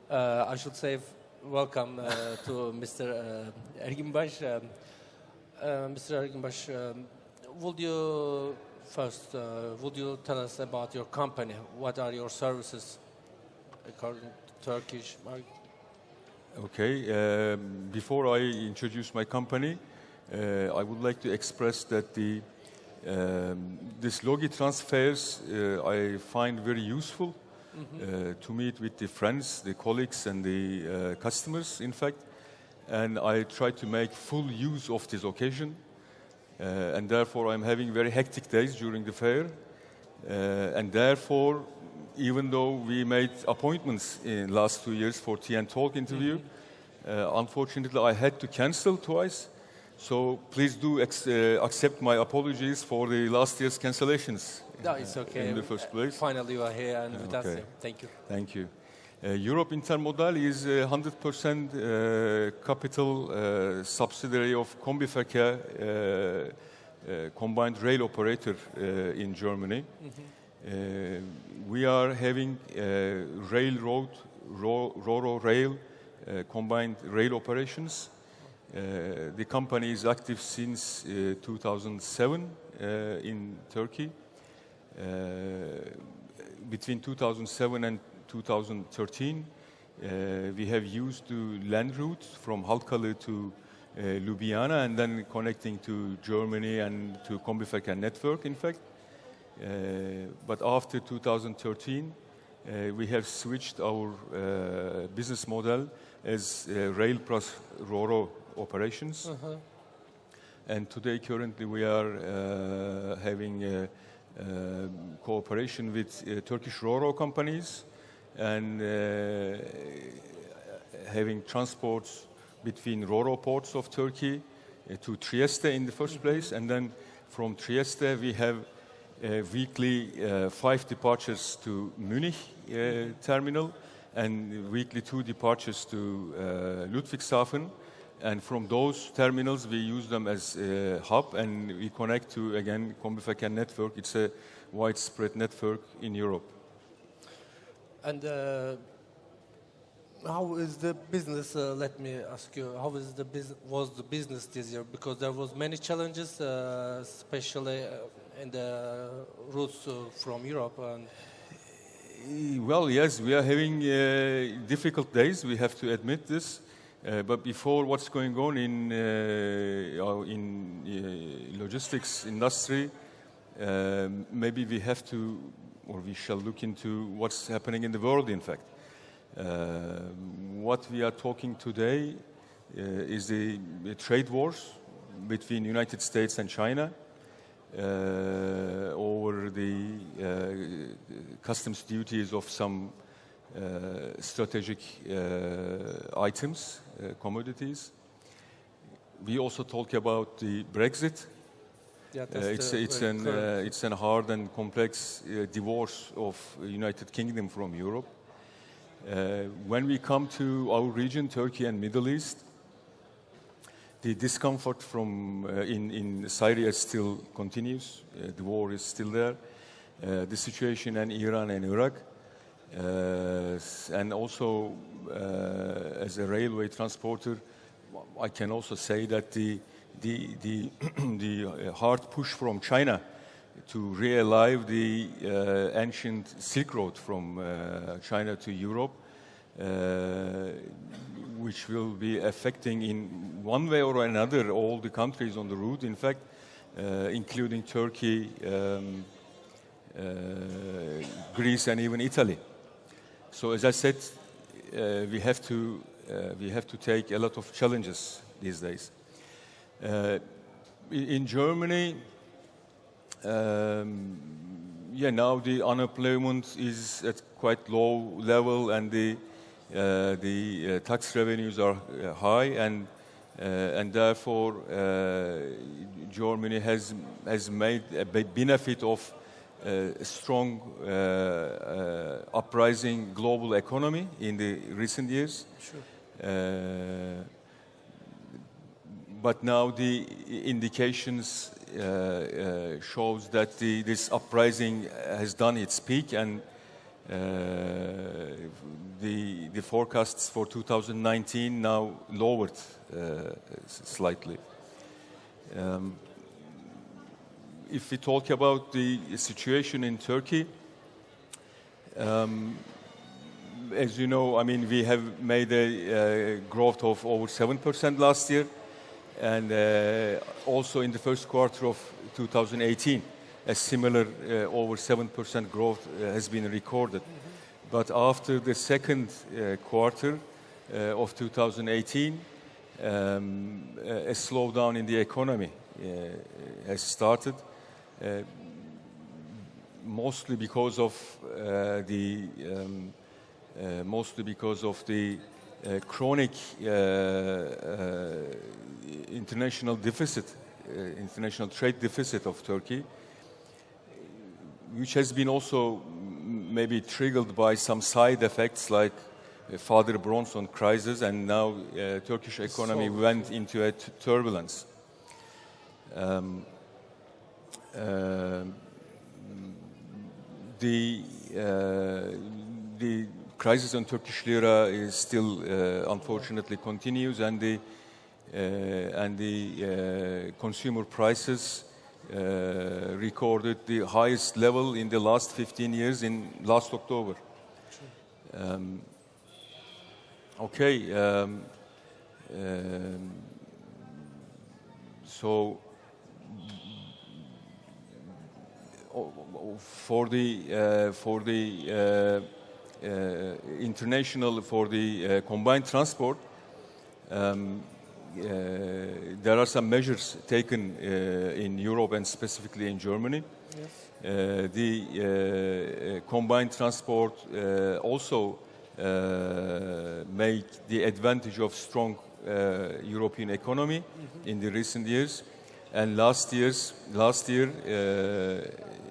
I should say welcome to Mr. Erginbaş. Mr. Erginbaş, would you tell us about your company? What are your services according to Turkish market? Okay, before I introduce my company, I would like to express that this logitrans fairs I find very useful to meet with the friends, the colleagues, and the customers, in fact. And I try to make full use of this occasion. And therefore, I'm having very hectic days during the fair. And therefore, even though we made appointments in the last 2 years for Tea and Talk interview, unfortunately, I had to cancel twice. So please do accept my apologies for the last year's cancellations. No, it's okay. In the first place. Finally, you are here and with us. Okay. Thank you. Thank you. Europe Intermodal is a 100% capital subsidiary of Kombiverkehr, combined rail operator in Germany. We are having railroad, Ro-Ro rail, combined rail operations. The company is active since 2007 in Turkey. Between 2007 and 2013, we have used the land route from Halkalı to Ljubljana and then connecting to Germany and to Kombiverkehr network, in fact. But after 2013, we have switched our business model as rail plus Ro-Ro operations. And today, currently, we are having cooperation with Turkish Ro-Ro companies and having transports between Ro-Ro ports of Turkey to Trieste in the first place, and then from Trieste we have weekly 5 departures to Munich terminal and weekly 2 departures to Ludwigshafen, and from those terminals we use them as a hub and we connect to, again, Kombiverkehr network. It's a widespread network in Europe. And how is the business? Let me ask you, how is was the business this year? Because there was many challenges, especially in the routes from Europe. And well, yes, we are having difficult days. We have to admit this. But before what's going on in logistics industry, maybe we have to, or we shall look into what's happening in the world, in fact. What we are talking today is the trade wars between United States and China over the customs duties of some strategic items, commodities. We also talk about the Brexit. yeah, It's a hard and complex divorce of United Kingdom from Europe. When we come to our region, Turkey and Middle East, the discomfort from in Syria still continues. The war is still there. The situation in Iran and Iraq, and also as a railway transporter, I can also say that the hard push from China to realive the ancient Silk Road from China to Europe, which will be affecting in one way or another all the countries on the route, in fact, including Turkey, Greece, and even Italy. So, as I said, we have to take a lot of challenges these days. In Germany, now the unemployment is at quite low level, and the tax revenues are high, and therefore Germany has made a benefit of a strong uprising global economy in the recent years. Sure. But now the indications shows that this uprising has done its peak, and The forecasts for 2019 now lowered slightly. If we talk about the situation in Turkey, as you know, I mean, we have made a growth of over 7% last year, and also in the first quarter of 2018, a similar over 7% growth has been recorded. But after the second quarter of 2018, a slowdown in the economy has started, mostly because of the chronic international deficit, international trade deficit of Turkey, which has been also maybe triggered by some side effects like Father Bronson crisis, and now Turkish economy went into a turbulence. The crisis on Turkish lira is still unfortunately continues, and the consumer prices recorded the highest level in the last 15 years in last October. So for the international, for the combined transport, there are some measures taken in Europe and specifically in Germany. Yes. The combined transport also make the advantage of strong European economy in the recent years, and last year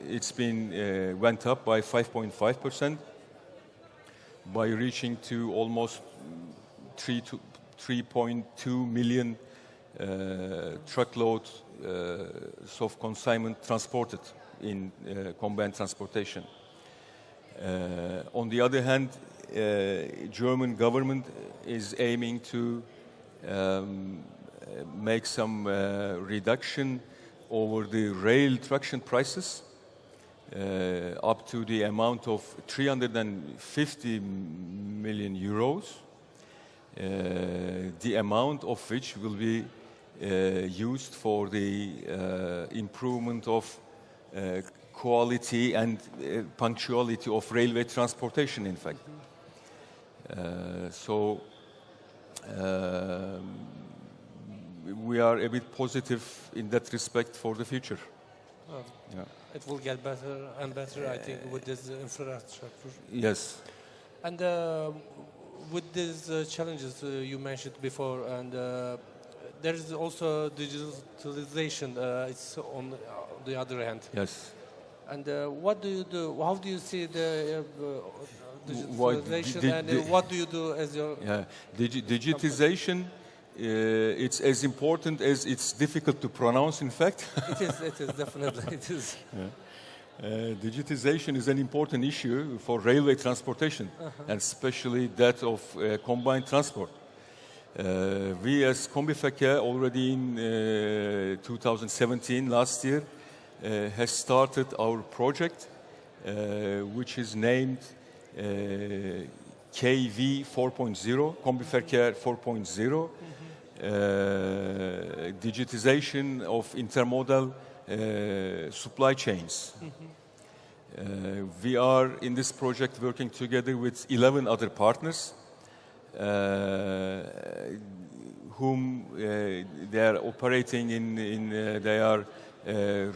it's been went up by 5.5%, by reaching to almost 3.2 million truckloads of consignment transported in combined transportation. On the other hand, German government is aiming to make some reduction over the rail traction prices up to the amount of 350 million euros, the amount of which will be used for the improvement of quality and punctuality of railway transportation, in fact. So we are a bit positive in that respect for the future. Yeah. It will get better and better, I think, with this infrastructure. Yes. And with these challenges you mentioned before, and there is also digitalization. It's on the other hand. Yes. And what do you do? How do you see the digitalization, and what do you do as your? Yeah, digitization. It's as important as it's difficult to pronounce. In fact, It is definitely it is. Digitization is an important issue for railway transportation, and especially that of combined transport. We as Kombiverkehr already in 2017, last year, has started our project, which is named KV 4.0, Kombiverkehr 4.0, digitization of intermodal supply chains. We are in this project working together with 11 other partners, whom they are operating they are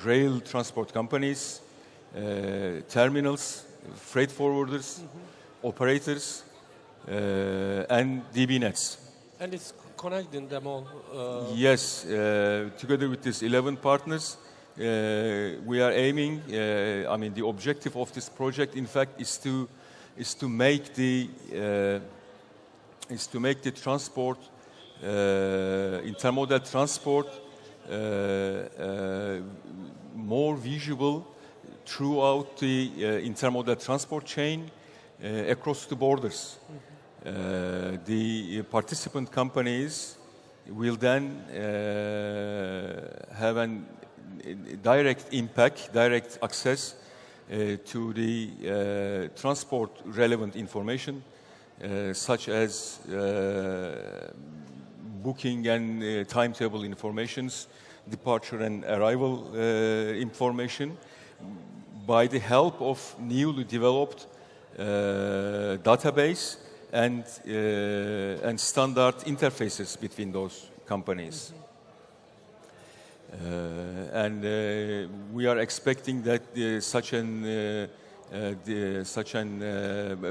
rail transport companies, terminals, freight forwarders, operators, and DB nets. And it's connecting them all. Yes, together with these 11 partners, we are aiming. I mean, the objective of this project, in fact, is to make the transport, intermodal transport, more visible throughout the intermodal transport chain, across the borders. The participant companies will then have a direct impact, direct access to the transport relevant information, such as booking and timetable informations, departure and arrival information, by the help of newly developed database and standard interfaces between those companies. And we are expecting that such an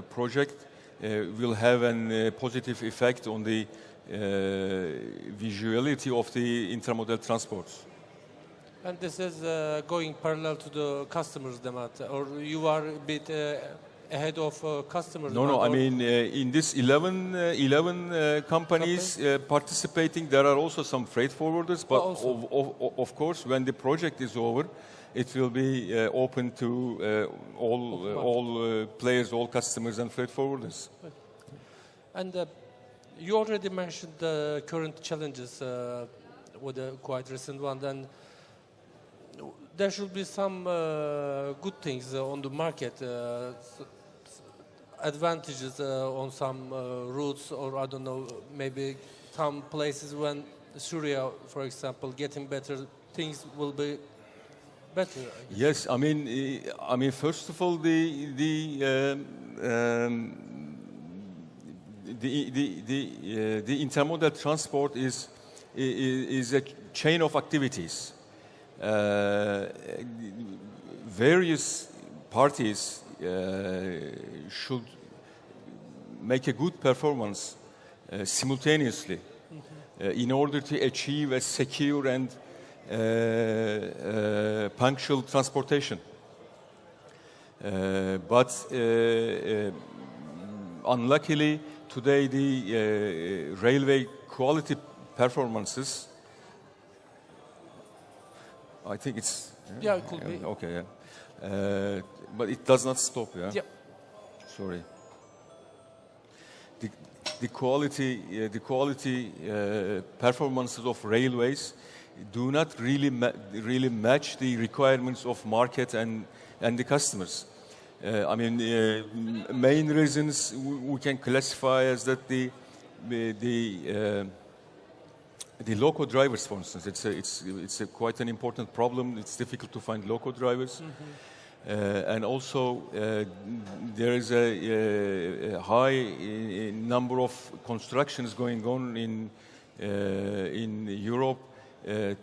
project will have a positive effect on the visuality of the intermodal transports. And this is going parallel to the customers' demand, or you are a bit ahead of customers' demand? No. I mean, in this 11 companies participating, there are also some freight forwarders, but of course, when the project is over, it will be open to all players, all customers and freight forwarders. And you already mentioned the current challenges with the quite recent one. Then there should be some good things on the market, advantages on some routes, or I don't know, maybe some places when Syria, for example, getting better, things will be better. Yes, I mean, first of all, the intermodal transport is a chain of activities. Various parties should make a good performance simultaneously in order to achieve a secure and punctual transportation. But unluckily, today the railway quality performances, I think it's... Yeah, it could be. Okay, yeah. But it does not stop, yeah? Yeah. Sorry. The quality performances of railways do not really match the requirements of market and the customers. I mean, main reasons we can classify as that the loco drivers, for instance, it's quite an important problem. It's difficult to find loco drivers, and also there is a high number of constructions going on in Europe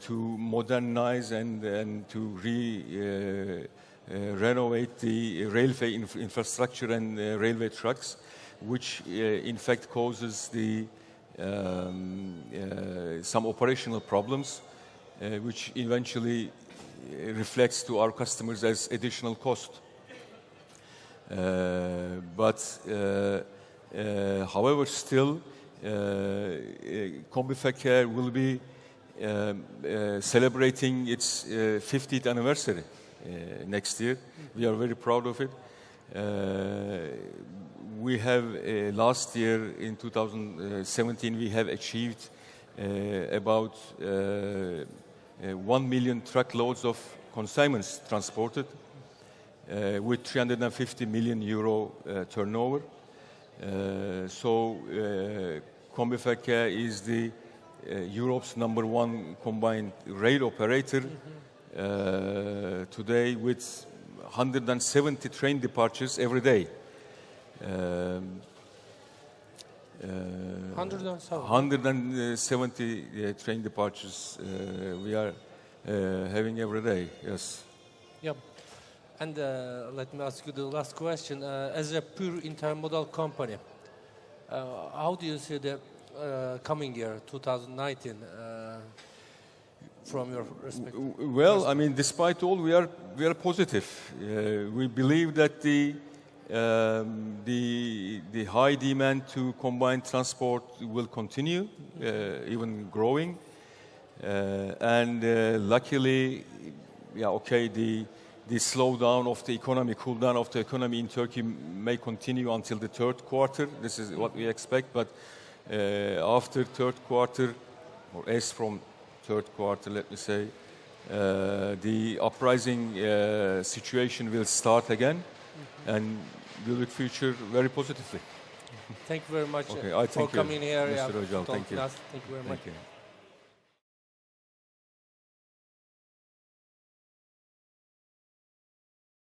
to modernize and to renovate the railway infrastructure and railway tracks, which in fact causes some operational problems, which eventually reflects to our customers as additional cost. But however, still, Kombiverkehr will be celebrating its 50th anniversary next year. We are very proud of it. We have last year in 2017 we have achieved about 1 million truckloads of consignments transported with 350 million euro turnover. So Kombiverkehr is the Europe's #1 combined rail operator today, with 170 train departures every day. 170 train departures we are having every day, yes. Yeah. And let me ask you the last question. As a pure intermodal company, how do you see the coming year, 2019, from your perspective? Well, I mean, despite all, we are positive. We believe that the high demand to combined transport will continue, even growing. And luckily, yeah, okay, the slowdown of the economy, cool down of the economy in Turkey may continue until the third quarter. This is what we expect, but after third quarter, or as from third quarter, let me say, the uprising situation will start again, and we look future very positively. Thank you very much Okay, I for thank you, coming here. Mr. Öcal. Thank Thank you. Thank you very much. Thank you.